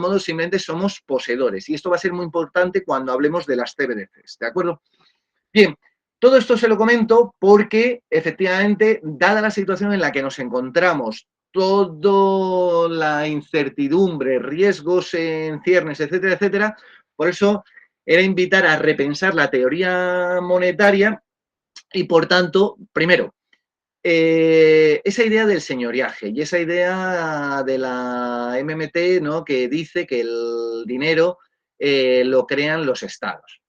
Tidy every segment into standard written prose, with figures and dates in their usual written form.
modo simplemente somos poseedores. Y esto va a ser muy importante cuando hablemos de las CBDCs, ¿de acuerdo? Bien, todo esto se lo comento porque, efectivamente, dada la situación en la que nos encontramos, toda la incertidumbre, riesgos en ciernes, etcétera, etcétera, por eso era invitar a repensar la teoría monetaria y, por tanto, primero, esa idea del señoriaje y esa idea de la MMT, ¿no?, que dice que el dinero lo crean los estados.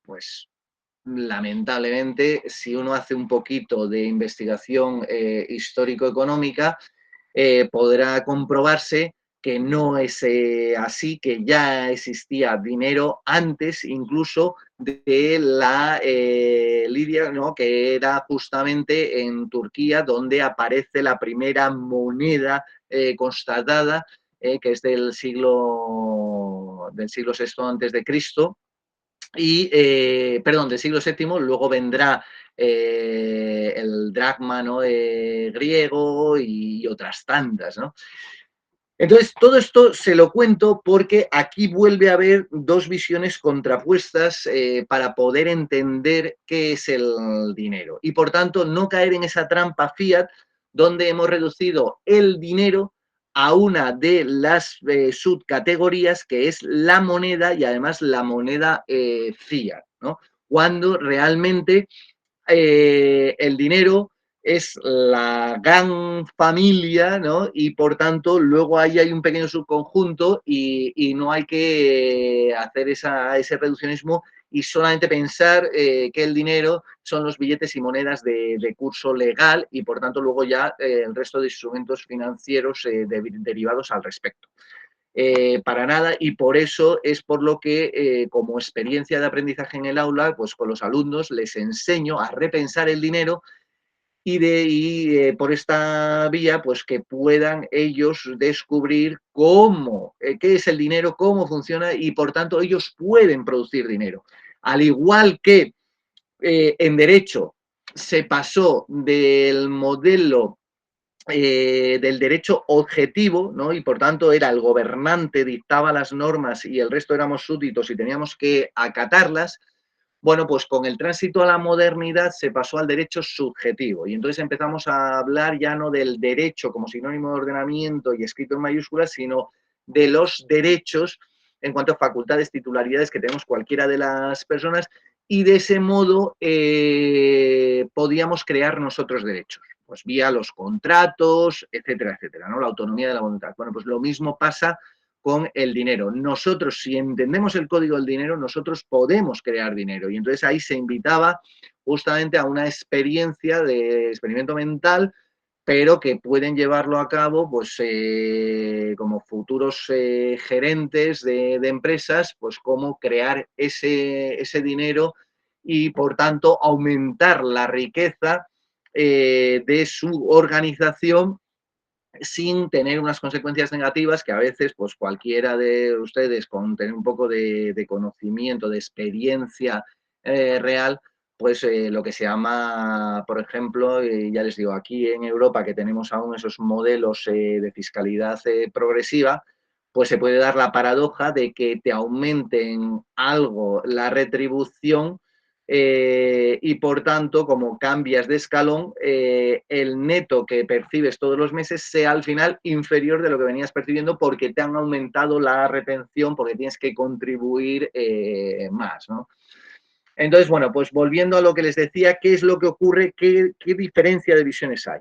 Pues lamentablemente, si uno hace un poquito de investigación histórico-económica, podrá comprobarse que no es así, que ya existía dinero antes incluso de la lidia, ¿no?, que era justamente en Turquía donde aparece la primera moneda constatada, que es del siglo VI antes de Cristo, y, perdón, del siglo VII, luego vendrá el dracma, ¿no?, griego y otras tantas, ¿no? Entonces, todo esto se lo cuento porque aquí vuelve a haber dos visiones contrapuestas para poder entender qué es el dinero y, por tanto, no caer en esa trampa fiat donde hemos reducido el dinero a una de las subcategorías que es la moneda y además la moneda fiat, ¿no? Cuando realmente el dinero es la gran familia, ¿no? Y por tanto, luego ahí hay un pequeño subconjunto y no hay que hacer ese reduccionismo y solamente pensar que el dinero son los billetes y monedas de curso legal y por tanto luego ya el resto de instrumentos financieros derivados al respecto. Para nada, y por eso es por lo que como experiencia de aprendizaje en el aula, pues con los alumnos les enseño a repensar el dinero y por esta vía, pues que puedan ellos descubrir cómo, qué es el dinero, cómo funciona y por tanto ellos pueden producir dinero. Al igual que en derecho se pasó del modelo del derecho objetivo, ¿no? Y por tanto era el gobernante, dictaba las normas y el resto éramos súbditos y teníamos que acatarlas. Bueno, pues con el tránsito a la modernidad se pasó al derecho subjetivo y entonces empezamos a hablar ya no del derecho como sinónimo de ordenamiento y escrito en mayúsculas, sino de los derechos en cuanto a facultades, titularidades que tenemos cualquiera de las personas y de ese modo podíamos crear nosotros derechos, pues vía los contratos, etcétera, etcétera, ¿no? La autonomía de la voluntad. Bueno, pues lo mismo pasa con el dinero. Nosotros, si entendemos el código del dinero, nosotros podemos crear dinero. Y entonces ahí se invitaba justamente a una experiencia de experimento mental, pero que pueden llevarlo a cabo pues, como futuros gerentes de empresas, pues cómo crear ese dinero y, por tanto, aumentar la riqueza de su organización sin tener unas consecuencias negativas que a veces, pues cualquiera de ustedes con tener un poco de conocimiento, de experiencia real, pues lo que se llama, por ejemplo, ya les digo, aquí en Europa que tenemos aún esos modelos de fiscalidad progresiva, pues se puede dar la paradoja de que te aumenten algo la retribución y por tanto, como cambias de escalón, el neto que percibes todos los meses sea al final inferior de lo que venías percibiendo porque te han aumentado la retención, porque tienes que contribuir más, ¿no? Entonces, bueno, pues volviendo a lo que les decía, ¿qué es lo que ocurre? ¿Qué diferencia de visiones hay?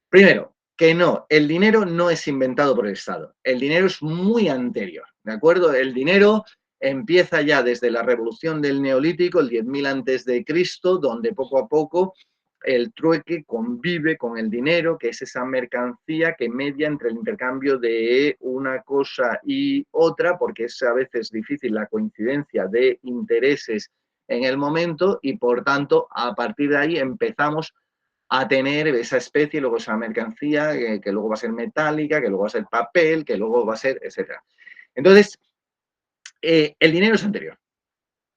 Primero, que no, el dinero no es inventado por el Estado. El dinero es muy anterior, ¿de acuerdo? El dinero empieza ya desde la revolución del Neolítico, el 10.000 antes de Cristo, donde poco a poco el trueque convive con el dinero, que es esa mercancía que media entre el intercambio de una cosa y otra, porque es a veces difícil la coincidencia de intereses en el momento y por tanto a partir de ahí empezamos a tener esa especie, luego esa mercancía que luego va a ser metálica, que luego va a ser papel, que luego va a ser, etcétera. Entonces, el dinero es anterior.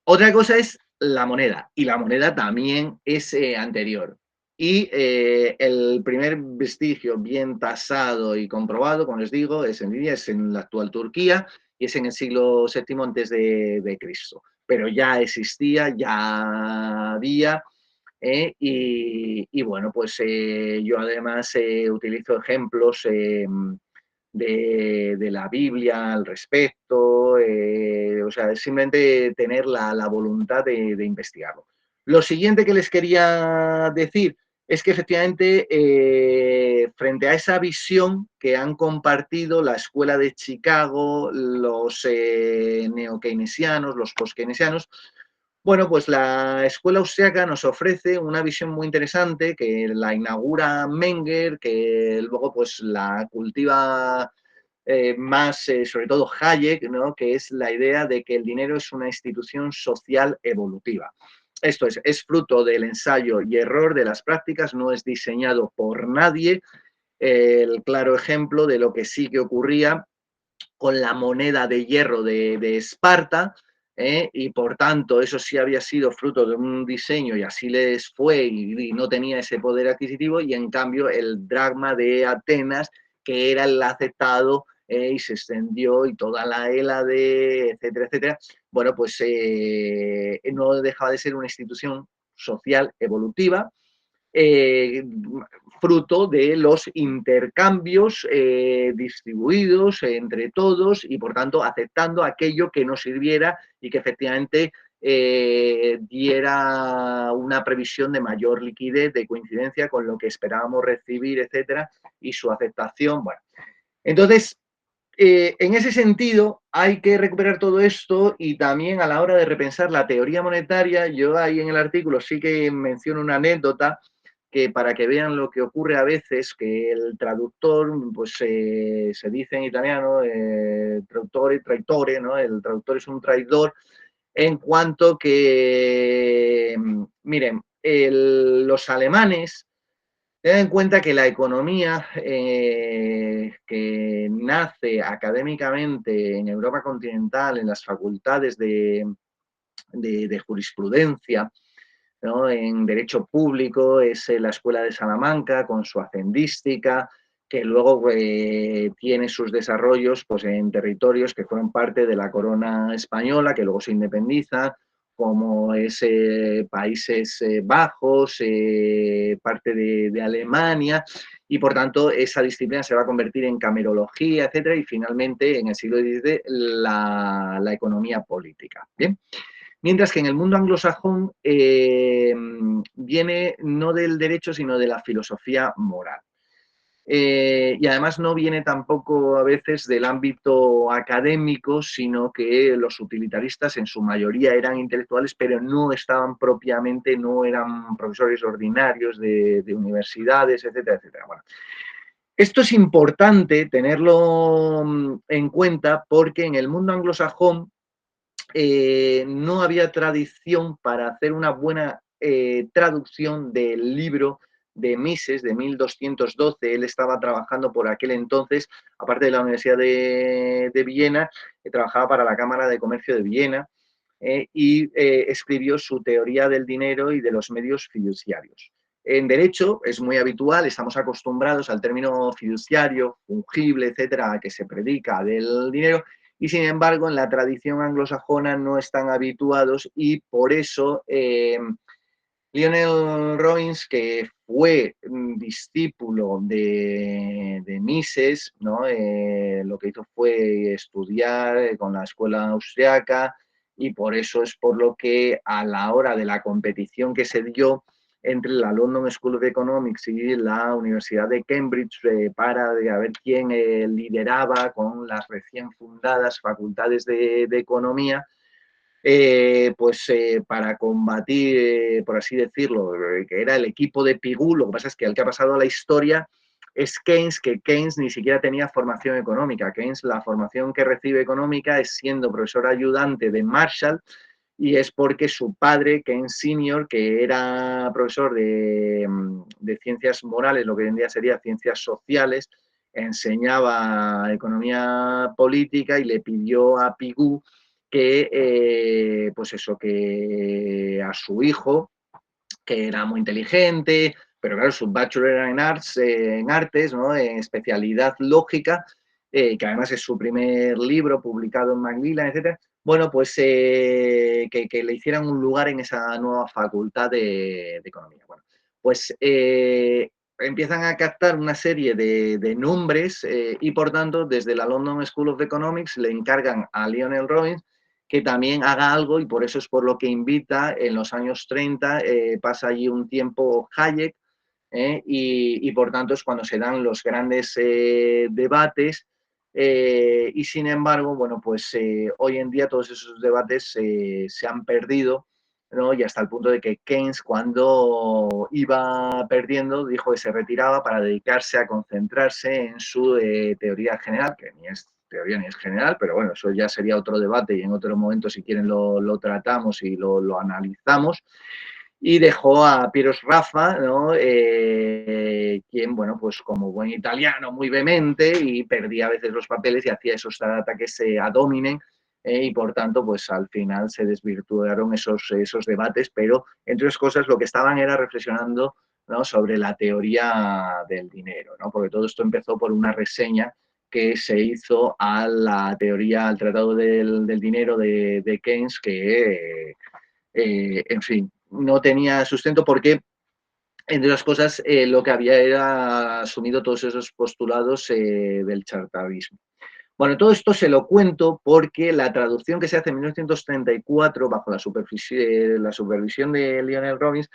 Otra cosa es la moneda, y la moneda también es anterior. Y el primer vestigio bien tasado y comprobado, como les digo, es en la actual Turquía, y es en el siglo VII antes de Cristo. Pero ya existía, ya había, y bueno, pues yo además utilizo ejemplos de la Biblia al respecto, o sea, es simplemente tener la voluntad de investigarlo. Lo siguiente que les quería decir es que efectivamente, frente a esa visión que han compartido la Escuela de Chicago, los neo-keynesianos, los post-keynesianos, bueno, pues la escuela austriaca nos ofrece una visión muy interesante que la inaugura Menger, que luego pues la cultiva más, sobre todo Hayek, ¿no? Que es la idea de que el dinero es una institución social evolutiva. Esto es fruto del ensayo y error de las prácticas, no es diseñado por nadie. El claro ejemplo de lo que sí que ocurría con la moneda de hierro de Esparta, y por tanto eso sí había sido fruto de un diseño y así les fue y no tenía ese poder adquisitivo, y en cambio el dracma de Atenas, que era el aceptado, y se extendió y toda la Hélade, etcétera, etcétera, bueno, pues no dejaba de ser una institución social evolutiva, eh, fruto de los intercambios distribuidos entre todos y por tanto aceptando aquello que nos sirviera y que efectivamente diera una previsión de mayor liquidez, de coincidencia con lo que esperábamos recibir, etcétera, y su aceptación. Bueno, entonces, en ese sentido, hay que recuperar todo esto y también a la hora de repensar la teoría monetaria, yo ahí en el artículo sí que menciono una anécdota que para que vean lo que ocurre a veces, que el traductor, pues se dice en italiano, traduttore, traitore, ¿no? El traductor es un traidor en cuanto que, miren, los alemanes, ten en cuenta que la economía que nace académicamente en Europa continental, en las facultades de jurisprudencia, ¿no? En Derecho Público es la Escuela de Salamanca con su hacendística, que luego tiene sus desarrollos pues, en territorios que fueron parte de la corona española, que luego se independiza, como es Países Bajos, parte de Alemania, y por tanto esa disciplina se va a convertir en camerología, etcétera, y finalmente en el siglo XVI la economía política. ¿Bien? Mientras que en el mundo anglosajón viene no del derecho, sino de la filosofía moral. Y además no viene tampoco a veces del ámbito académico, sino que los utilitaristas en su mayoría eran intelectuales, pero no estaban propiamente, no eran profesores ordinarios de universidades, etcétera, etcétera. Bueno, esto es importante tenerlo en cuenta porque en el mundo anglosajón no había tradición para hacer una buena traducción del libro de Mises de 1212. Él estaba trabajando por aquel entonces, aparte de la Universidad de Viena, trabajaba para la Cámara de Comercio de Viena, y escribió su teoría del dinero y de los medios fiduciarios. En derecho es muy habitual, estamos acostumbrados al término fiduciario, fungible, etcétera, a que se predica del dinero, y sin embargo en la tradición anglosajona no están habituados, y por eso Lionel Robbins, que fue discípulo de Mises, ¿no? Lo que hizo fue estudiar con la escuela austriaca, y por eso es por lo que a la hora de la competición que se dio entre la London School of Economics y la Universidad de Cambridge para a ver quién lideraba con las recién fundadas facultades de economía, pues para combatir, por así decirlo, que era el equipo de Pigou. Lo que pasa es que el que ha pasado a la historia es Keynes, que Keynes ni siquiera tenía formación económica. Keynes, la formación que recibe económica es siendo profesor ayudante de Marshall, y es porque su padre, Keynes Senior, que era profesor de ciencias morales, lo que hoy en día sería ciencias sociales, enseñaba economía política y le pidió a Pigou que, pues eso, que a su hijo, que era muy inteligente, pero claro, su bachelor era en artes, ¿no? En especialidad lógica, que además es su primer libro publicado en Macmillan, etcétera, bueno, pues que le hicieran un lugar en esa nueva facultad de economía. Bueno, pues empiezan a captar una serie de nombres y por tanto desde la London School of Economics le encargan a Lionel Robbins que también haga algo y por eso es por lo que invita en los años 30, pasa allí un tiempo Hayek y por tanto es cuando se dan los grandes debates y sin embargo, bueno, pues hoy en día todos esos debates se han perdido, ¿no? Y hasta el punto de que Keynes, cuando iba perdiendo, dijo que se retiraba para dedicarse a concentrarse en su teoría general, que ni es teoría ni es general, pero bueno, eso ya sería otro debate y en otro momento, si quieren, lo tratamos y lo analizamos. Y dejó a Piero Sraffa, ¿no? Quien, bueno, pues como buen italiano, muy vehemente y perdía a veces los papeles y hacía esos ataques ad hominem y por tanto, pues al final se desvirtuaron esos debates, pero entre otras cosas lo que estaban era reflexionando, ¿no? Sobre la teoría del dinero, ¿no? Porque todo esto empezó por una reseña que se hizo a la teoría, al tratado del dinero de Keynes, que en fin, no tenía sustento porque, entre otras cosas, lo que había era asumido todos esos postulados del chartavismo. Bueno, todo esto se lo cuento porque la traducción que se hace en 1934 bajo la supervisión de Lionel Robbins,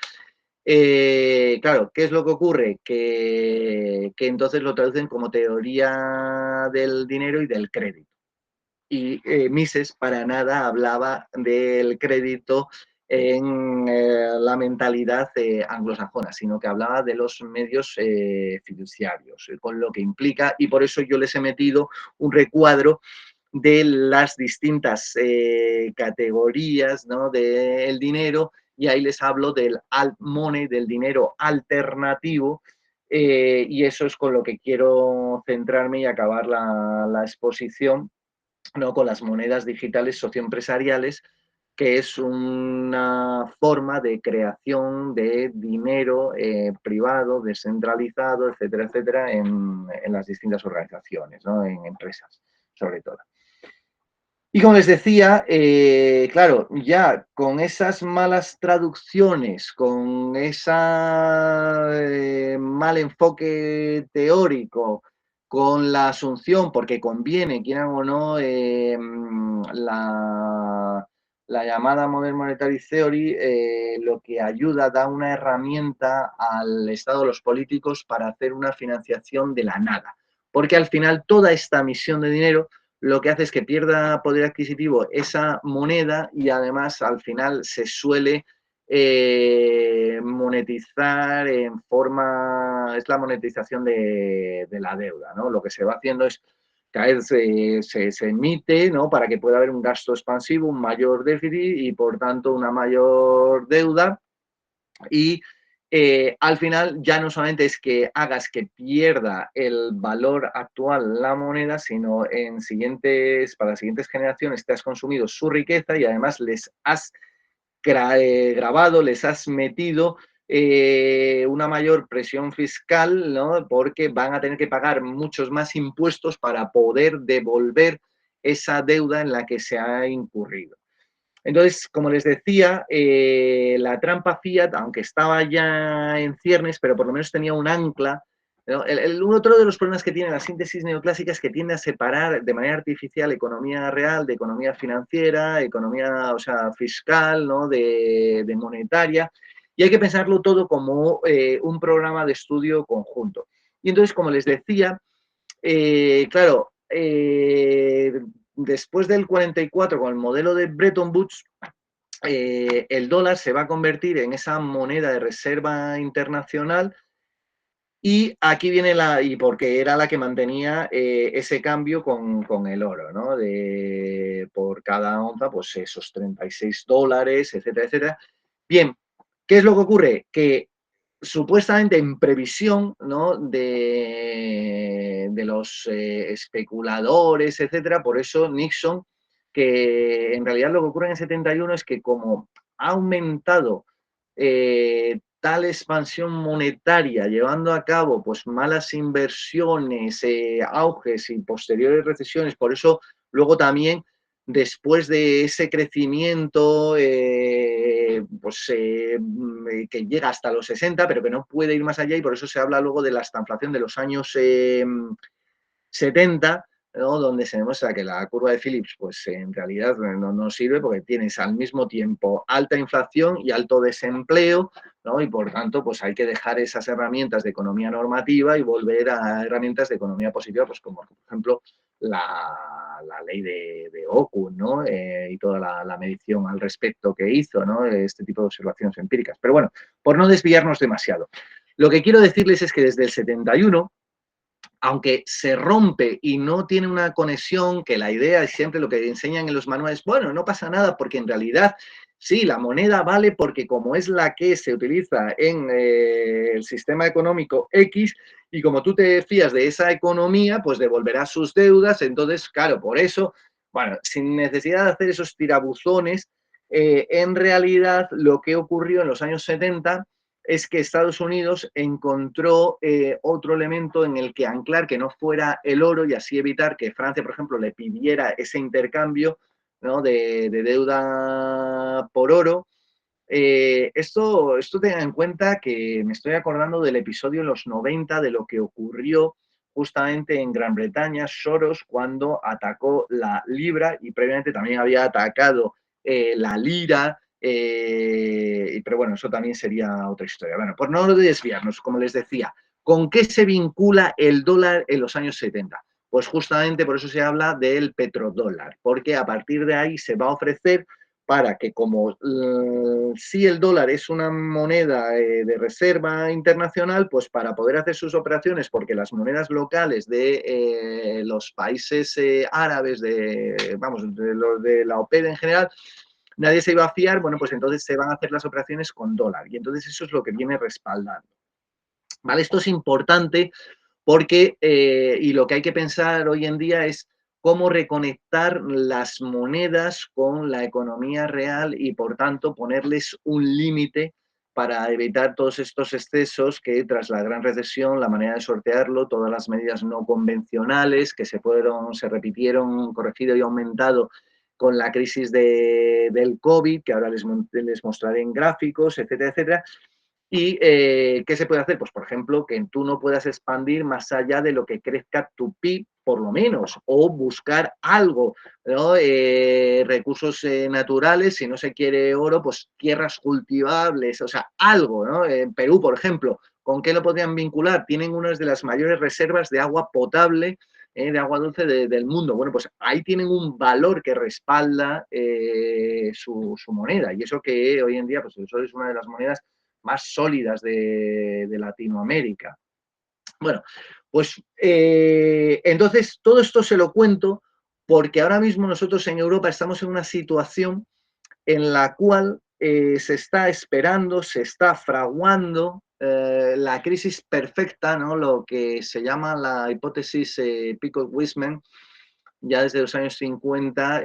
claro, ¿qué es lo que ocurre? Que entonces lo traducen como teoría del dinero y del crédito. Y Mises para nada hablaba del crédito en la mentalidad anglosajona, sino que hablaba de los medios fiduciarios, con lo que implica, y por eso yo les he metido un recuadro de las distintas categorías, ¿no? Del dinero, y ahí les hablo del alt money, del dinero alternativo, y eso es con lo que quiero centrarme y acabar la exposición, ¿no? Con las monedas digitales socioempresariales, que es una forma de creación de dinero privado, descentralizado, etcétera, etcétera, en las distintas organizaciones, ¿no? En empresas, sobre todo. Y como les decía, claro, ya con esas malas traducciones, con ese mal enfoque teórico, con la asunción, porque conviene, quieran o no, la llamada Modern Monetary Theory, lo que ayuda, da una herramienta al Estado, a los políticos, para hacer una financiación de la nada. Porque al final toda esta emisión de dinero lo que hace es que pierda poder adquisitivo esa moneda y además al final se suele monetizar en forma, es la monetización de la deuda, ¿no? Lo que se va haciendo es cada vez se emite, ¿no? Para que pueda haber un gasto expansivo, un mayor déficit y por tanto una mayor deuda y al final ya no solamente es que hagas que pierda el valor actual la moneda, sino para las siguientes generaciones te has consumido su riqueza y además les has grabado, les has metido una mayor presión fiscal, ¿no? Porque van a tener que pagar muchos más impuestos para poder devolver esa deuda en la que se ha incurrido. Entonces, como les decía, la trampa Fiat, aunque estaba ya en ciernes, pero por lo menos tenía un ancla, ¿no? Otro de los problemas que tiene la síntesis neoclásica es que tiende a separar de manera artificial economía real de economía financiera, economía, o sea, fiscal, ¿no? de monetaria, y hay que pensarlo todo como un programa de estudio conjunto. Y entonces, como les decía, claro, después del 44, con el modelo de Bretton Woods, el dólar se va a convertir en esa moneda de reserva internacional y aquí viene y porque era la que mantenía ese cambio con el oro, ¿no? Por cada onza, pues esos $36, etcétera, etcétera. Bien, ¿qué es lo que ocurre? Que supuestamente en previsión, ¿no? de los especuladores, etcétera, por eso Nixon, que en realidad lo que ocurre en el 71 es que como ha aumentado tal expansión monetaria, llevando a cabo pues malas inversiones, auges y posteriores recesiones. Por eso luego también, después de ese crecimiento que llega hasta los 60, pero que no puede ir más allá, y por eso se habla luego de la estanflación de los años 70, ¿no? Donde se demuestra que la curva de Phillips pues en realidad no sirve, porque tienes al mismo tiempo alta inflación y alto desempleo, ¿no? Y por tanto pues hay que dejar esas herramientas de economía normativa y volver a herramientas de economía positiva, pues como por ejemplo la ley de Oku, ¿no? Y toda la medición al respecto que hizo, ¿no? Este tipo de observaciones empíricas. Pero bueno, por no desviarnos demasiado, lo que quiero decirles es que desde el 71, aunque se rompe y no tiene una conexión, que la idea es siempre lo que enseñan en los manuales, bueno, no pasa nada, porque en realidad sí, la moneda vale porque como es la que se utiliza en el sistema económico X, y como tú te fías de esa economía, pues devolverá sus deudas. Entonces, claro, por eso, bueno, sin necesidad de hacer esos tirabuzones, en realidad lo que ocurrió en los años 70 es que Estados Unidos encontró otro elemento en el que anclar que no fuera el oro, y así evitar que Francia, por ejemplo, le pidiera ese intercambio, ¿no? de deuda por oro. Esto tenga en cuenta que me estoy acordando del episodio en los 90 de lo que ocurrió justamente en Gran Bretaña, Soros, cuando atacó la libra, y previamente también había atacado la lira, pero bueno, eso también sería otra historia. Bueno, por no desviarnos, como les decía, ¿con qué se vincula el dólar en los años 70? Pues justamente por eso se habla del petrodólar, porque a partir de ahí se va a ofrecer para que, como si el dólar es una moneda de reserva internacional, pues para poder hacer sus operaciones, porque las monedas locales de los países árabes, de la OPED en general, nadie se iba a fiar. Bueno, pues entonces se van a hacer las operaciones con dólar, y entonces eso es lo que viene respaldando. ¿Vale? Esto es importante porque, y lo que hay que pensar hoy en día es cómo reconectar las monedas con la economía real, y por tanto ponerles un límite para evitar todos estos excesos que tras la gran recesión, la manera de sortearlo, todas las medidas no convencionales que se repitieron, corregido y aumentado con la crisis del COVID, que ahora les mostraré en gráficos, etcétera, etcétera. ¿Y qué se puede hacer? Pues, por ejemplo, que tú no puedas expandir más allá de lo que crezca tu PIB, por lo menos, o buscar algo, ¿no? Recursos naturales, si no se quiere oro, pues tierras cultivables, o sea, algo, ¿no? En Perú, por ejemplo, ¿con qué lo podrían vincular? Tienen unas de las mayores reservas de agua potable, de agua dulce del mundo. Bueno, pues ahí tienen un valor que respalda su moneda, y eso que hoy en día, pues eso es una de las monedas más sólidas de Latinoamérica. Bueno, pues entonces todo esto se lo cuento porque ahora mismo nosotros en Europa estamos en una situación en la cual se está esperando, se está fraguando la crisis perfecta, ¿no? Lo que se llama la hipótesis Peacock-Wiseman, ya desde los años 50,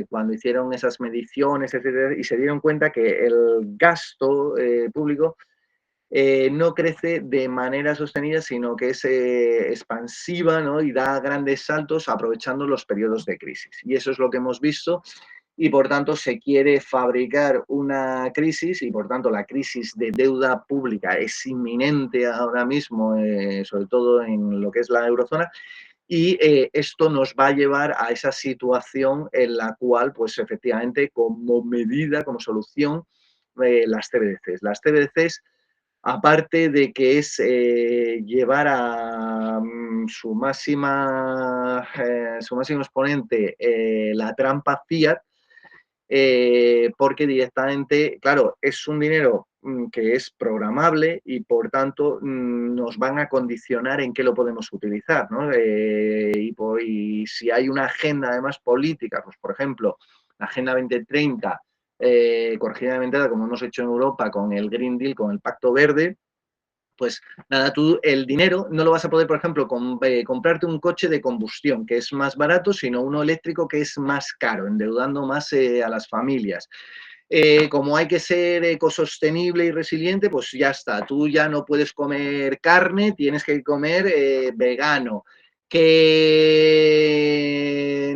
cuando hicieron esas mediciones, etcétera, y se dieron cuenta que el gasto público no crece de manera sostenida, sino que es expansiva, ¿no? Y da grandes saltos aprovechando los periodos de crisis. Y eso es lo que hemos visto, y por tanto se quiere fabricar una crisis, y por tanto la crisis de deuda pública es inminente ahora mismo, sobre todo en lo que es la eurozona. Y esto nos va a llevar a esa situación en la cual, pues efectivamente, como medida, como solución, las CBDCs. Las CBDCs, aparte de que es llevar a su máximo exponente la trampa fiat, porque directamente, claro, es un dinero que es programable, y por tanto nos van a condicionar en qué lo podemos utilizar, ¿no? Y si hay una agenda además política, pues por ejemplo, la Agenda 2030, corregidamente, como hemos hecho en Europa con el Green Deal, con el Pacto Verde, pues nada, tú el dinero no lo vas a poder, por ejemplo, comprarte un coche de combustión, que es más barato, sino uno eléctrico, que es más caro, endeudando más a las familias. como hay que ser ecosostenible y resiliente, pues ya está, tú ya no puedes comer carne, tienes que comer vegano. Que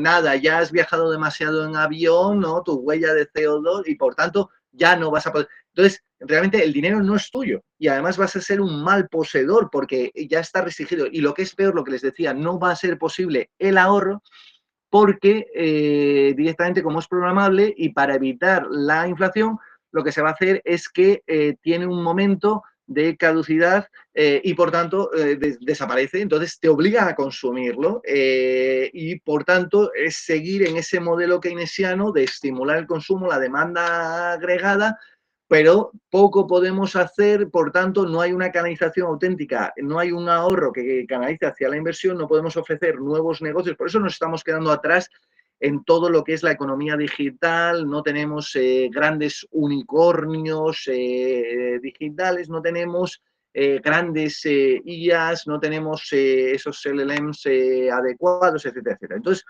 nada, ya has viajado demasiado en avión, ¿no? Tu huella de CO2 y por tanto ya no vas a poder. Entonces, realmente el dinero no es tuyo y además vas a ser un mal poseedor porque ya está restringido. Y lo que es peor, lo que les decía, no va a ser posible el ahorro porque directamente como es programable y para evitar la inflación, lo que se va a hacer es que tiene un momento de caducidad y por tanto desaparece, entonces te obliga a consumirlo y por tanto es seguir en ese modelo keynesiano de estimular el consumo, la demanda agregada, pero poco podemos hacer, por tanto, no hay una canalización auténtica, no hay un ahorro que canalice hacia la inversión, no podemos ofrecer nuevos negocios, por eso nos estamos quedando atrás en todo lo que es la economía digital, no tenemos grandes unicornios digitales, no tenemos grandes IAs, no tenemos esos LLMs adecuados, etcétera, etcétera. Entonces,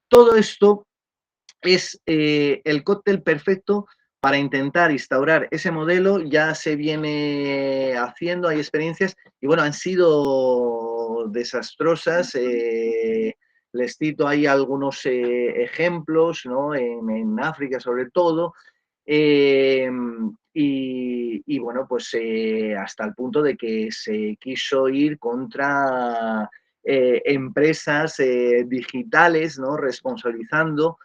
todo esto es el cóctel perfecto para intentar instaurar ese modelo. Ya se viene haciendo, hay experiencias y bueno, han sido desastrosas. Les cito ahí algunos ejemplos, ¿no? En África sobre todo. Eh, y, bueno, pues hasta el punto de que se quiso ir contra empresas digitales, ¿no? Responsabilizando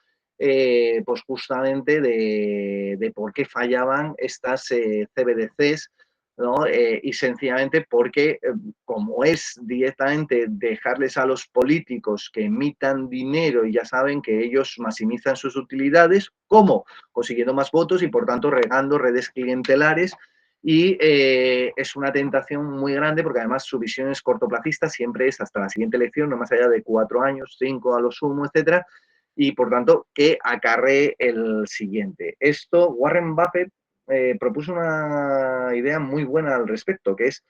pues justamente de por qué fallaban estas CBDCs, ¿no? Y sencillamente porque, como es directamente dejarles a los políticos que emitan dinero y ya saben que ellos maximizan sus utilidades, ¿cómo? Consiguiendo más votos y por tanto regando redes clientelares y es una tentación muy grande porque además su visión es cortoplacista, siempre es hasta la siguiente elección, no más allá de 4 años, 5 a lo sumo, etcétera, y por tanto que acarree el siguiente. Esto, Warren Buffett propuso una idea muy buena al respecto, que es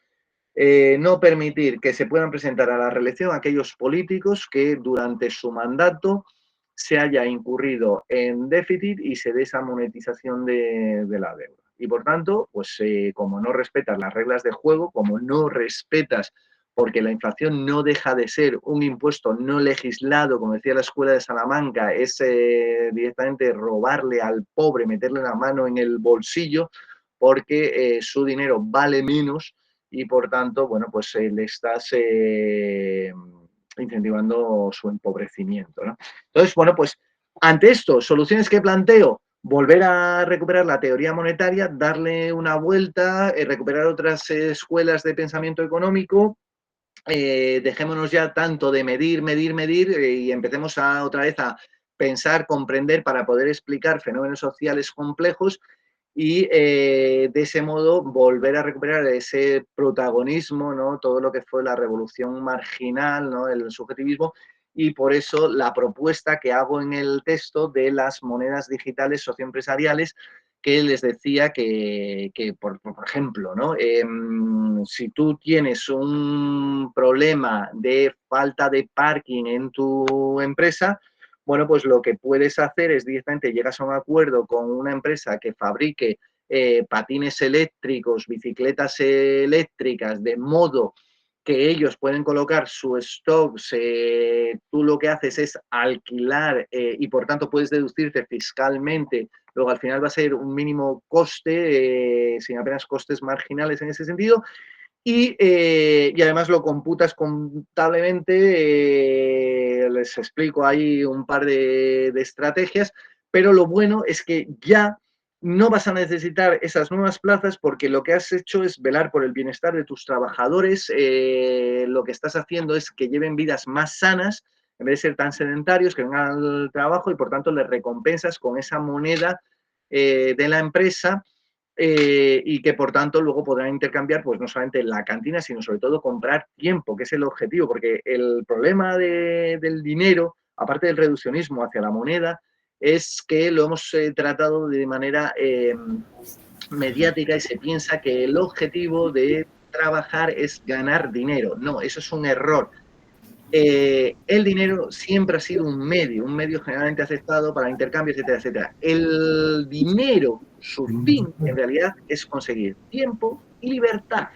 no permitir que se puedan presentar a la reelección aquellos políticos que durante su mandato se haya incurrido en déficit y se dé esa monetización de la deuda. Y por tanto, pues como no respetas las reglas de juego, como no respetas, porque la inflación no deja de ser un impuesto no legislado, como decía la Escuela de Salamanca, es directamente robarle al pobre, meterle la mano en el bolsillo, porque su dinero vale menos y por tanto, bueno, pues le estás incentivando su empobrecimiento, ¿no? Entonces, bueno, pues ante esto, soluciones que planteo, volver a recuperar la teoría monetaria, darle una vuelta, recuperar otras escuelas de pensamiento económico, dejémonos ya tanto de medir y empecemos otra vez a pensar, comprender para poder explicar fenómenos sociales complejos y de ese modo volver a recuperar ese protagonismo, ¿no? Todo lo que fue la revolución marginal, ¿no? El subjetivismo, y por eso la propuesta que hago en el texto de las monedas digitales socioempresariales, que les decía que por ejemplo, ¿no? Si tú tienes un problema de falta de parking en tu empresa, bueno, pues lo que puedes hacer es directamente llegas a un acuerdo con una empresa que fabrique patines eléctricos, bicicletas eléctricas, de modo que ellos pueden colocar su stock, tú lo que haces es alquilar y por tanto puedes deducirte fiscalmente, luego al final va a ser un mínimo coste, sin apenas costes marginales en ese sentido, y además lo computas contablemente, les explico ahí un par de estrategias, pero lo bueno es que ya no vas a necesitar esas nuevas plazas porque lo que has hecho es velar por el bienestar de tus trabajadores, lo que estás haciendo es que lleven vidas más sanas, en vez de ser tan sedentarios, que vengan al trabajo y por tanto les recompensas con esa moneda de la empresa y que por tanto luego podrán intercambiar pues no solamente la cantina, sino sobre todo comprar tiempo, que es el objetivo, porque el problema del dinero, aparte del reduccionismo hacia la moneda, es que lo hemos tratado de manera mediática y se piensa que el objetivo de trabajar es ganar dinero. No, eso es un error. el dinero siempre ha sido un medio generalmente aceptado para intercambio, etcétera, etcétera. El dinero, su fin, en realidad, es conseguir tiempo y libertad.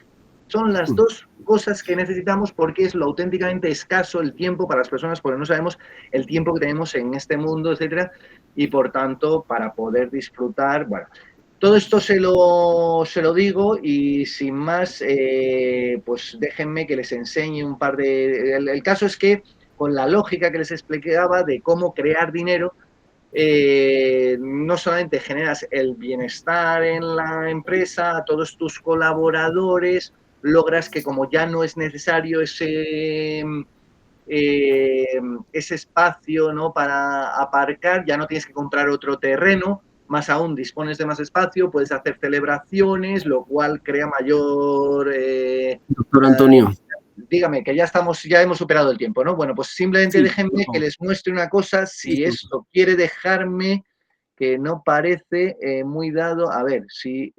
Son las dos cosas que necesitamos porque es lo auténticamente escaso el tiempo para las personas, porque no sabemos el tiempo que tenemos en este mundo, etcétera, y por tanto, para poder disfrutar, bueno, todo esto se lo digo y sin más, pues déjenme que les enseñe un par de... El caso es que con la lógica que les explicaba de cómo crear dinero, no solamente generas el bienestar en la empresa, a todos tus colaboradores, logras que como ya no es necesario ese espacio, ¿no?, para aparcar, ya no tienes que comprar otro terreno, más aún dispones de más espacio, puedes hacer celebraciones, lo cual crea mayor... Doctor Antonio. dígame, que ya hemos superado el tiempo, ¿no? Bueno, pues simplemente Sí, déjenme que les muestre una cosa, si listo. esto quiere dejarme, que no parece muy dado. A ver, si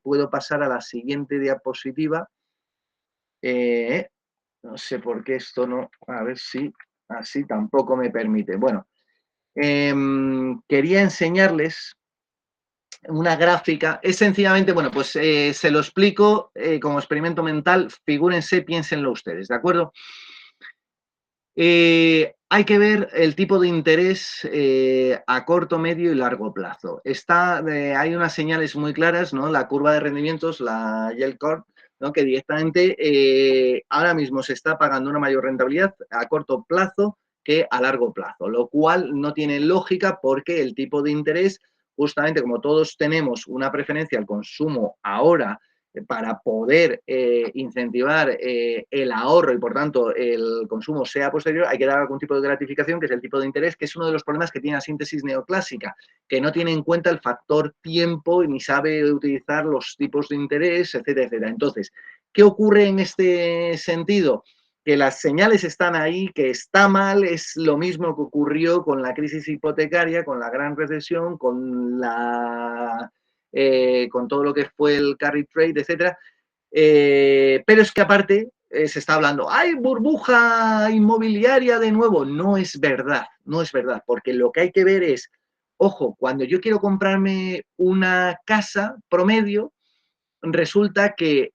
puedo pasar a la siguiente diapositiva. No sé por qué esto no, a ver si así tampoco me permite. Bueno, quería enseñarles una gráfica. Es sencillamente, bueno, pues se lo explico como experimento mental. Figúrense, piénsenlo ustedes, ¿de acuerdo? Hay que ver el tipo de interés a corto, medio y largo plazo. Hay unas señales muy claras, ¿no? La curva de rendimientos, la yield curve, ¿no?, que directamente ahora mismo se está pagando una mayor rentabilidad a corto plazo que a largo plazo, lo cual no tiene lógica porque el tipo de interés, justamente como todos tenemos una preferencia al consumo ahora, para poder incentivar el ahorro y, por tanto, el consumo sea posterior, hay que dar algún tipo de gratificación, que es el tipo de interés, que es uno de los problemas que tiene la síntesis neoclásica, que no tiene en cuenta el factor tiempo y ni sabe utilizar los tipos de interés, etcétera, etcétera. Entonces, ¿qué ocurre en este sentido? Que las señales están ahí, que está mal, es lo mismo que ocurrió con la crisis hipotecaria, con la gran recesión, con todo lo que fue el carry trade, etcétera. Pero es que aparte se está hablando, ¡ay, burbuja inmobiliaria de nuevo! No es verdad, no es verdad, porque lo que hay que ver es, ojo, cuando yo quiero comprarme una casa promedio, resulta que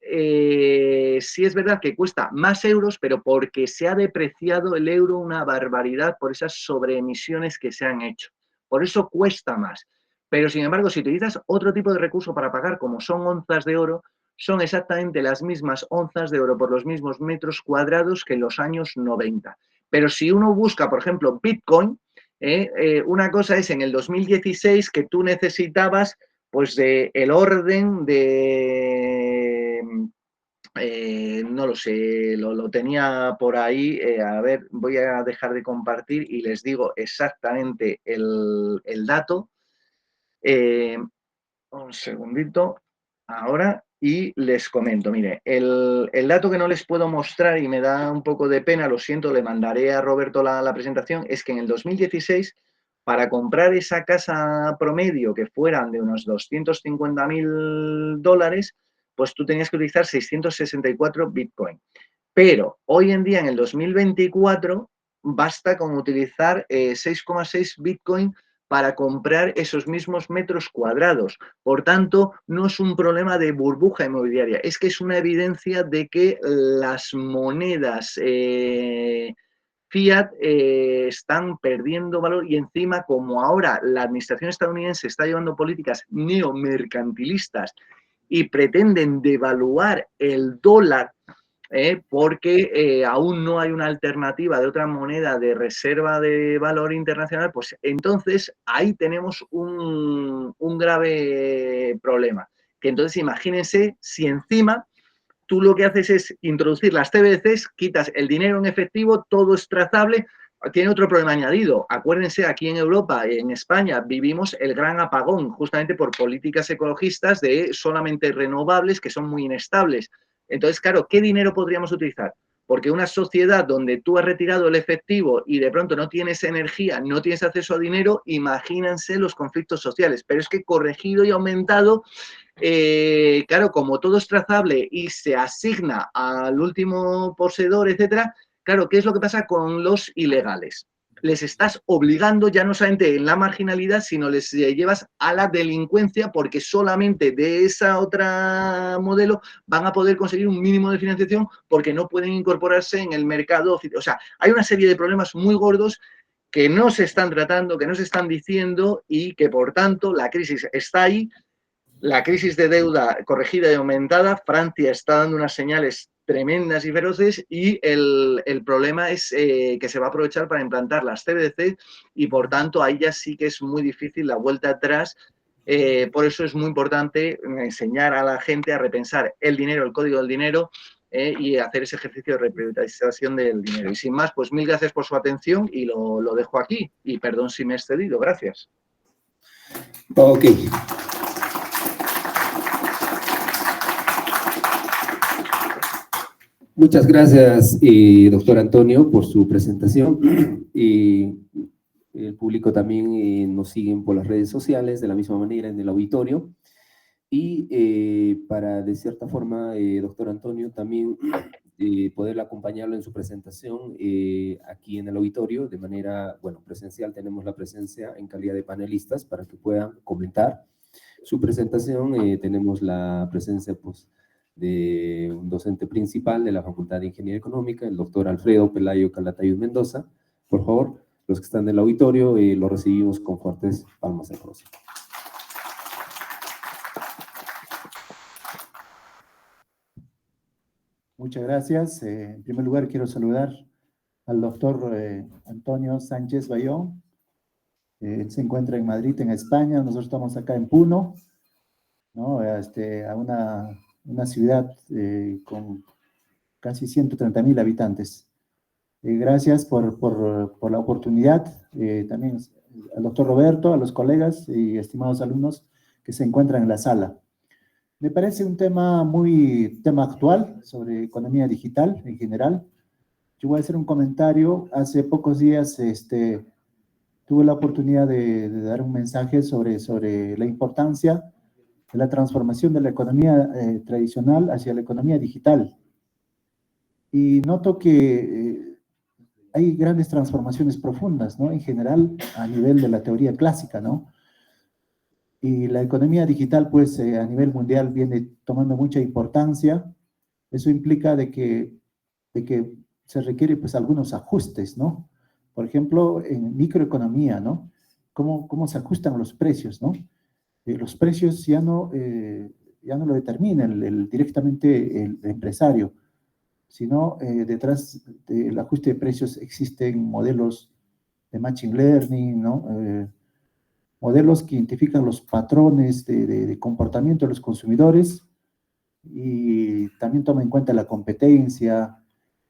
sí es verdad que cuesta más euros, pero porque se ha depreciado el euro una barbaridad por esas sobreemisiones que se han hecho. Por eso cuesta más. Pero, sin embargo, si utilizas otro tipo de recurso para pagar, como son onzas de oro, son exactamente las mismas onzas de oro por los mismos metros cuadrados que en los años 90. Pero si uno busca, por ejemplo, Bitcoin, una cosa es en el 2016 que tú necesitabas pues el orden de, no lo sé, lo tenía por ahí, a ver, voy a dejar de compartir y les digo exactamente el dato. Un segundito, ahora, y les comento, mire, el dato que no les puedo mostrar y me da un poco de pena, lo siento, le mandaré a Roberto la presentación, es que en el 2016, para comprar esa casa promedio que fueran de unos 250.000 dólares, pues tú tenías que utilizar 664 Bitcoin. Pero hoy en día, en el 2024, basta con utilizar 6,6 Bitcoin para comprar esos mismos metros cuadrados. Por tanto, no es un problema de burbuja inmobiliaria, es que es una evidencia de que las monedas fiat están perdiendo valor y encima, como ahora la administración estadounidense está llevando políticas neomercantilistas y pretenden devaluar el dólar, porque aún no hay una alternativa de otra moneda de reserva de valor internacional, pues entonces ahí tenemos un grave problema. Que entonces imagínense si encima tú lo que haces es introducir las CBDCs, quitas el dinero en efectivo, todo es trazable. Tiene otro problema añadido. Acuérdense, aquí en Europa, en España, vivimos el gran apagón, justamente por políticas ecologistas de solamente renovables que son muy inestables. Entonces, claro, ¿qué dinero podríamos utilizar? Porque una sociedad donde tú has retirado el efectivo y de pronto no tienes energía, no tienes acceso a dinero, imagínense los conflictos sociales. Pero es que corregido y aumentado, claro, como todo es trazable y se asigna al último poseedor, etcétera, Claro, ¿qué es lo que pasa con los ilegales? Les estás obligando ya no solamente en la marginalidad, sino les llevas a la delincuencia, porque solamente de esa otra modelo van a poder conseguir un mínimo de financiación porque no pueden incorporarse en el mercado. O sea, hay una serie de problemas muy gordos que no se están tratando, que no se están diciendo y que, por tanto, la crisis está ahí. La crisis de deuda corregida y aumentada, Francia está dando unas señales tremendas y feroces y el problema es que se va a aprovechar para implantar las CBDC y por tanto ahí ya sí que es muy difícil la vuelta atrás. Por eso es muy importante enseñar a la gente a repensar el dinero, el código del dinero y hacer ese ejercicio de reprivatización del dinero. Y sin más, pues mil gracias por su atención y lo dejo aquí. Y perdón si me he excedido. Gracias. Ok. Muchas gracias, doctor Antonio, por su presentación. Y el público también nos siguen por las redes sociales, de la misma manera en el auditorio. Y para, de cierta forma, doctor Antonio, también poder acompañarlo en su presentación aquí en el auditorio, de manera, bueno, presencial. Tenemos la presencia en calidad de panelistas para que puedan comentar su presentación. Tenemos la presencia, pues, de un docente principal de la Facultad de Ingeniería Económica, el doctor Alfredo Pelayo Calatayud Mendoza. Por favor, los que están en el auditorio, lo recibimos con fuertes palmas de aplauso. Muchas gracias. En primer lugar, quiero saludar al doctor Antonio Sánchez Bayón. Él se encuentra en Madrid, en España. Nosotros estamos acá en Puno, ¿no? A una ciudad con casi 130.000 habitantes. Gracias por la oportunidad. También al doctor Roberto, a los colegas y estimados alumnos que se encuentran en la sala. Me parece un tema tema actual sobre economía digital en general. Yo voy a hacer un comentario. Hace pocos días tuve la oportunidad de dar un mensaje sobre la importancia de la transformación de la economía tradicional hacia la economía digital. Y noto que hay grandes transformaciones profundas, ¿no? En general, a nivel de la teoría clásica, ¿no? Y la economía digital, pues, a nivel mundial viene tomando mucha importancia. Eso implica de que se requiere, pues, algunos ajustes, ¿no? Por ejemplo, en microeconomía, ¿no? ¿Cómo se ajustan los precios, ¿no? Los precios ya no lo determina directamente el empresario, sino detrás del ajuste de precios existen modelos de machine learning, ¿no? Modelos que identifican los patrones de comportamiento de los consumidores y también toma en cuenta la competencia.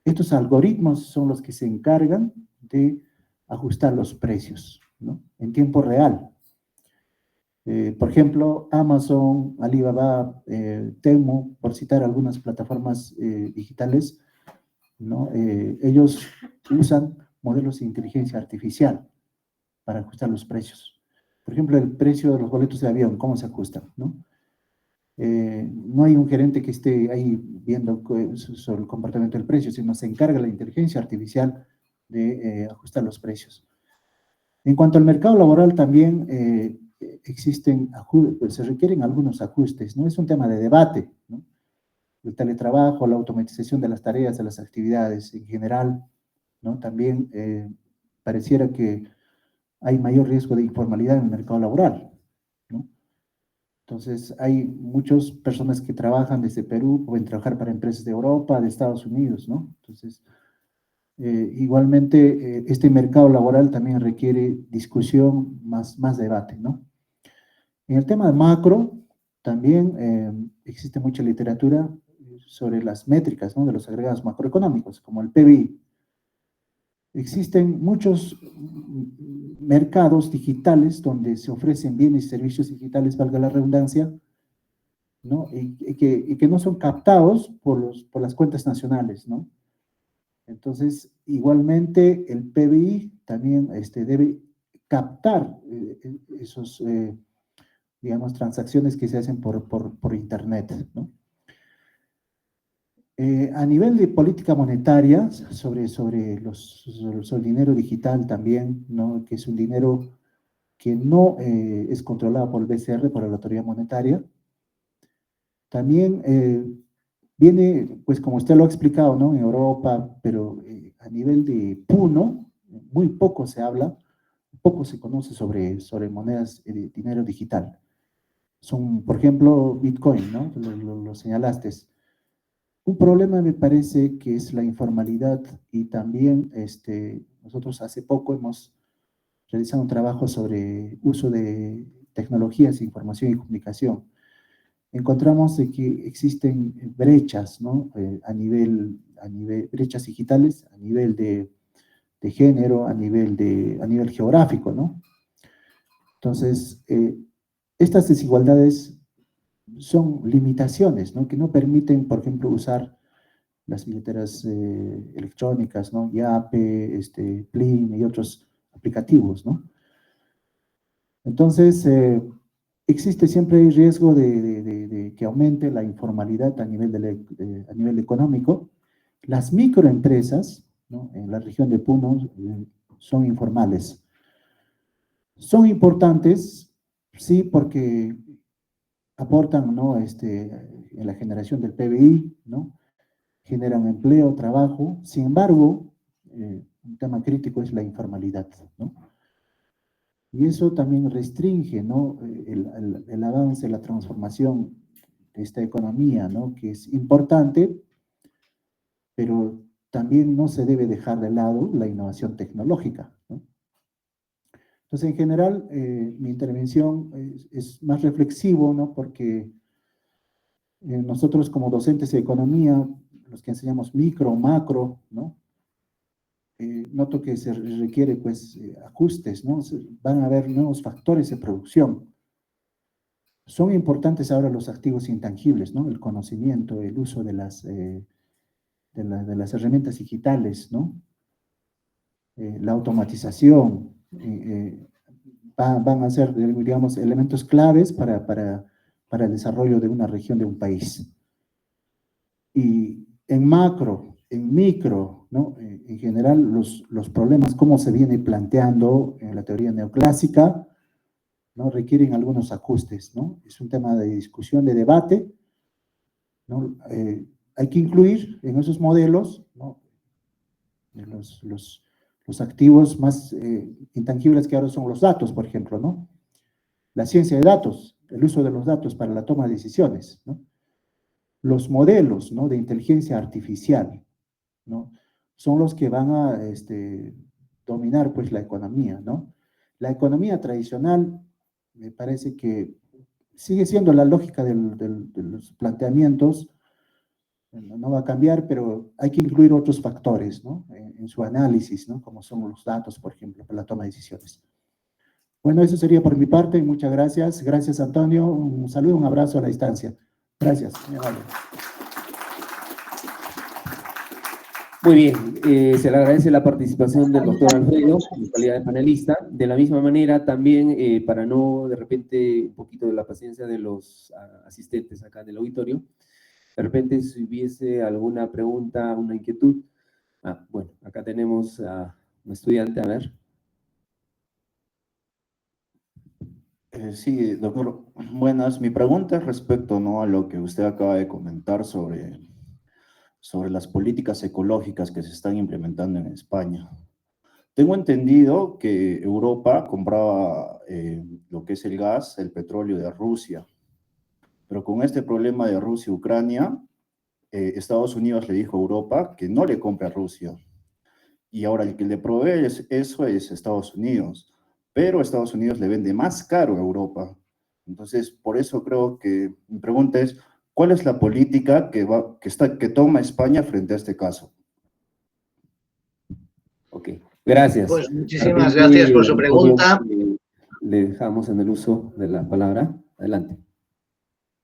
Estos algoritmos son los que se encargan de ajustar los precios, ¿no? En tiempo real. Por ejemplo, Amazon, Alibaba, Temu, por citar algunas plataformas digitales, ¿no? Ellos usan modelos de inteligencia artificial para ajustar los precios. Por ejemplo, el precio de los boletos de avión, ¿cómo se ajustan, no? No hay un gerente que esté ahí viendo sobre el comportamiento del precio, sino se encarga la inteligencia artificial de ajustar los precios. En cuanto al mercado laboral, también se requieren algunos ajustes, ¿no? Es un tema de debate, ¿no? El teletrabajo, la automatización de las tareas, de las actividades en general, ¿no? También pareciera que hay mayor riesgo de informalidad en el mercado laboral, ¿no? Entonces, hay muchas personas que trabajan desde Perú, pueden trabajar para empresas de Europa, de Estados Unidos, ¿no? Entonces, igualmente, este mercado laboral también requiere discusión, más debate, ¿no? En el tema de macro, también existe mucha literatura sobre las métricas, ¿no? De los agregados macroeconómicos, como el PBI. Existen muchos mercados digitales donde se ofrecen bienes y servicios digitales, valga la redundancia, ¿no? Y que no son captados por las cuentas nacionales, ¿no? Entonces, igualmente, el PBI también debe captar esos, digamos, transacciones que se hacen por Internet, ¿no? A nivel de política monetaria, sobre el dinero digital también, ¿no? Que es un dinero que no es controlado por el BCR, por la Autoridad Monetaria. También viene, pues como usted lo ha explicado, ¿no? En Europa, pero a nivel de PUNO, muy poco se habla, poco se conoce sobre monedas, dinero digital. Son, por ejemplo, Bitcoin, ¿no? Lo señalaste. Un problema me parece que es la informalidad y también nosotros hace poco hemos realizado un trabajo sobre uso de tecnologías de información y comunicación. Encontramos de que existen brechas, ¿no? Brechas digitales a nivel de género, a nivel geográfico, ¿no? Entonces, estas desigualdades son limitaciones, ¿no? Que no permiten, por ejemplo, usar las billeteras electrónicas, ¿no? Yape, Plin y otros aplicativos, ¿no? Entonces, existe siempre el riesgo de que aumente la informalidad a nivel económico. Las microempresas, ¿no? En la región de Puno son informales. Son importantes, sí, porque aportan, ¿no? En la generación del PBI, ¿no? Generan empleo, trabajo. Sin embargo, un tema crítico es la informalidad, ¿no? Y eso también restringe, ¿no? El avance, la transformación de esta economía, ¿no? Que es importante, pero también no se debe dejar de lado la innovación tecnológica, ¿no? Entonces, en general, mi intervención es más reflexivo, ¿no? Porque nosotros como docentes de economía, los que enseñamos micro, macro, ¿no? Noto que se requiere, pues, ajustes, ¿no? Van a haber nuevos factores de producción. Son importantes ahora los activos intangibles, ¿no? El conocimiento, el uso de las herramientas digitales, ¿no? La automatización, van a ser, digamos, elementos claves para el desarrollo de una región, de un país. Y en macro, en micro, ¿no? En general, los problemas, cómo se viene planteando en la teoría neoclásica, ¿no? Requieren algunos ajustes, ¿no? Es un tema de discusión, de debate, ¿no? Hay que incluir en esos modelos, ¿no? Los activos más intangibles que ahora son los datos, por ejemplo, ¿no? La ciencia de datos, el uso de los datos para la toma de decisiones, ¿no? Los modelos, ¿no? De inteligencia artificial, ¿no? Son los que van a dominar, pues, la economía, ¿no? La economía tradicional, me parece que sigue siendo la lógica de los planteamientos, no va a cambiar, pero hay que incluir otros factores, ¿no? En su análisis, ¿no? Como son los datos, por ejemplo, para la toma de decisiones. Bueno, eso sería por mi parte. Muchas gracias. Gracias, Antonio. Un saludo, un abrazo a la distancia. Gracias. Muy bien, se le agradece la participación del doctor Alfredo en calidad de panelista. De la misma manera, también, para no, de repente, un poquito de la paciencia de los asistentes acá del auditorio, de repente, si hubiese alguna pregunta, una inquietud. Bueno, acá tenemos a un estudiante, a ver. Sí, doctor, buenas. Mi pregunta es respecto, ¿no? A lo que usted acaba de comentar sobre las políticas ecológicas que se están implementando en España. Tengo entendido que Europa compraba lo que es el gas, el petróleo de Rusia, pero con este problema de Rusia-Ucrania, Estados Unidos le dijo a Europa que no le compre a Rusia. Y ahora el que le provee eso es Estados Unidos, pero Estados Unidos le vende más caro a Europa. Entonces, por eso creo que mi pregunta es, ¿cuál es la política que toma España frente a este caso? Ok, gracias. Pues muchísimas gracias por su pregunta. Le dejamos en el uso de la palabra. Adelante.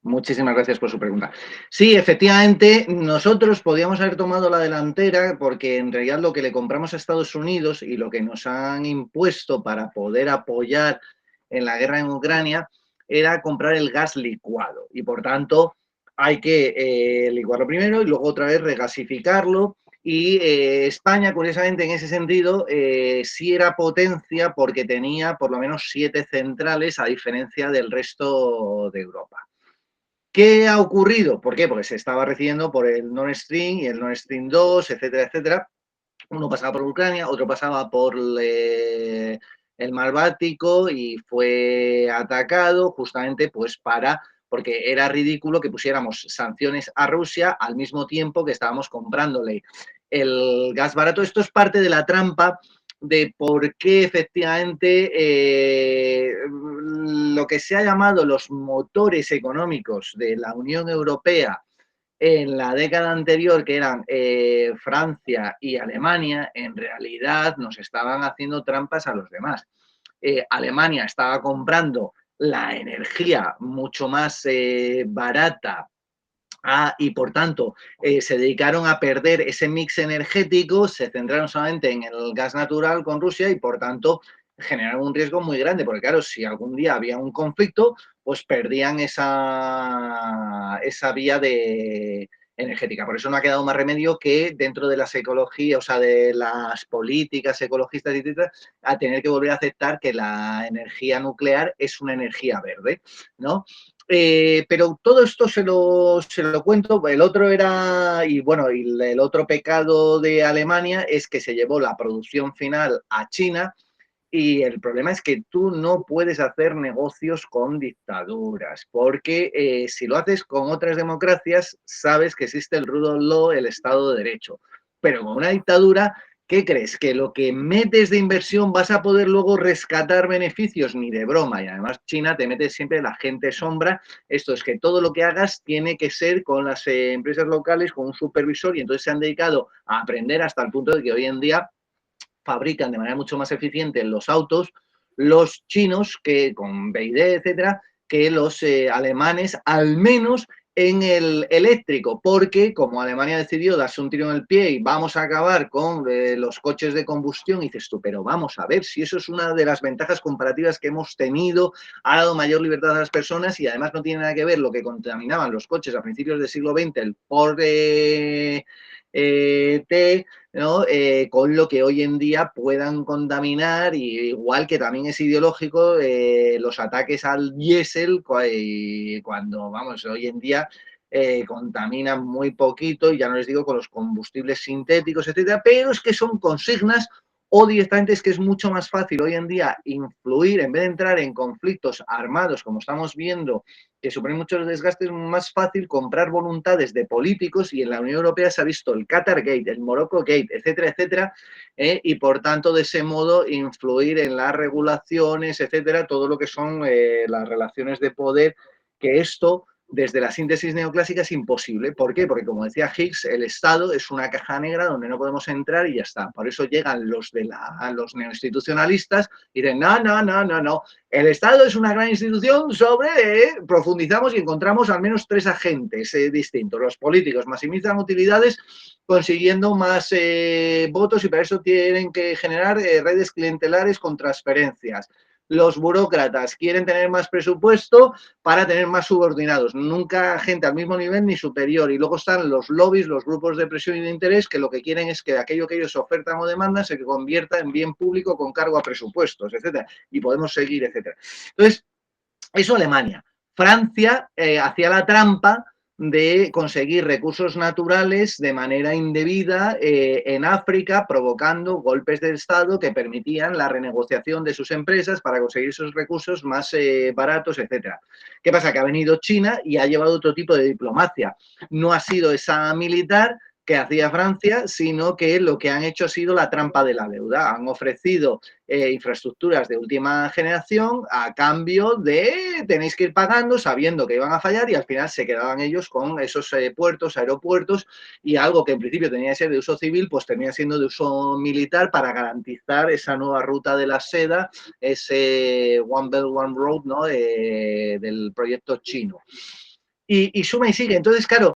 Muchísimas gracias por su pregunta. Sí, efectivamente, nosotros podíamos haber tomado la delantera porque en realidad lo que le compramos a Estados Unidos y lo que nos han impuesto para poder apoyar en la guerra en Ucrania era comprar el gas licuado y, por tanto, hay que licuarlo primero y luego otra vez regasificarlo. Y España, curiosamente, en ese sentido, sí era potencia porque tenía por lo menos 7 centrales, a diferencia del resto de Europa. ¿Qué ha ocurrido? ¿Por qué? Porque se estaba recibiendo por el Nord Stream y el Nord Stream 2, etcétera, etcétera. Uno pasaba por Ucrania, otro pasaba por el Mar Báltico y fue atacado justamente pues porque era ridículo que pusiéramos sanciones a Rusia al mismo tiempo que estábamos comprándole el gas barato. Esto es parte de la trampa de por qué efectivamente lo que se ha llamado los motores económicos de la Unión Europea en la década anterior, que eran Francia y Alemania, en realidad nos estaban haciendo trampas a los demás. Alemania estaba comprando la energía mucho más barata y por tanto se dedicaron a perder ese mix energético, se centraron solamente en el gas natural con Rusia y por tanto generaron un riesgo muy grande, porque claro, si algún día había un conflicto, pues perdían esa vía energética. Por eso no ha quedado más remedio que dentro de las ecologías, o sea, de las políticas ecologistas y etcétera, a tener que volver a aceptar que la energía nuclear es una energía verde, ¿no? Pero todo esto se lo cuento. El otro era, y bueno, y el otro pecado de Alemania es que se llevó la producción final a China. Y el problema es que tú no puedes hacer negocios con dictaduras, porque si lo haces con otras democracias, sabes que existe el rule of law, el Estado de Derecho. Pero con una dictadura, ¿qué crees? ¿Que lo que metes de inversión vas a poder luego rescatar beneficios? Ni de broma. Y además China te mete siempre la gente sombra. Esto es que todo lo que hagas tiene que ser con las empresas locales, con un supervisor, y entonces se han dedicado a aprender hasta el punto de que hoy en día fabrican de manera mucho más eficiente los autos, los chinos, que con BYD, etcétera, que los alemanes, al menos en el eléctrico, porque como Alemania decidió darse un tiro en el pie y vamos a acabar con los coches de combustión, y dices tú, pero vamos a ver si eso es una de las ventajas comparativas que hemos tenido, ha dado mayor libertad a las personas y además no tiene nada que ver lo que contaminaban los coches a principios del siglo XX, el Ford T, ¿no? Con lo que hoy en día puedan contaminar, y igual que también es ideológico los ataques al diésel, cuando, vamos, hoy en día contaminan muy poquito, y ya no les digo con los combustibles sintéticos, etcétera, pero es que son consignas, o directamente es que es mucho más fácil hoy en día influir, en vez de entrar en conflictos armados, como estamos viendo, que suponen muchos desgastes, es más fácil comprar voluntades de políticos, y en la Unión Europea se ha visto el Qatar Gate, el Morocco Gate, etcétera, etcétera, y por tanto de ese modo influir en las regulaciones, etcétera, todo lo que son las relaciones de poder, que esto desde la síntesis neoclásica es imposible. ¿Por qué? Porque, como decía Higgs, el Estado es una caja negra donde no podemos entrar y ya está. Por eso llegan los neoinstitucionalistas y dicen, no. El Estado es una gran institución profundizamos y encontramos al menos 3 agentes distintos. Los políticos maximizan utilidades consiguiendo más votos, y para eso tienen que generar redes clientelares con transferencias. Los burócratas quieren tener más presupuesto para tener más subordinados, nunca gente al mismo nivel ni superior. Y luego están los lobbies, los grupos de presión y de interés, que lo que quieren es que aquello que ellos ofertan o demandan se convierta en bien público con cargo a presupuestos, etcétera. Y podemos seguir, etcétera. Entonces, eso Alemania. Francia hacía la trampa de conseguir recursos naturales de manera indebida en África, provocando golpes de Estado que permitían la renegociación de sus empresas para conseguir esos recursos más baratos, etcétera. ¿Qué pasa? Que ha venido China y ha llevado otro tipo de diplomacia. No ha sido esa militar que hacía Francia, sino que lo que han hecho ha sido la trampa de la deuda. Han ofrecido infraestructuras de última generación a cambio de tenéis que ir pagando, sabiendo que iban a fallar, y al final se quedaban ellos con esos puertos, aeropuertos, y algo que en principio tenía que ser de uso civil, pues termina siendo de uso militar para garantizar esa nueva ruta de la seda, ese One Belt, One Road, ¿no? Del proyecto chino. Y suma y sigue. Entonces, claro,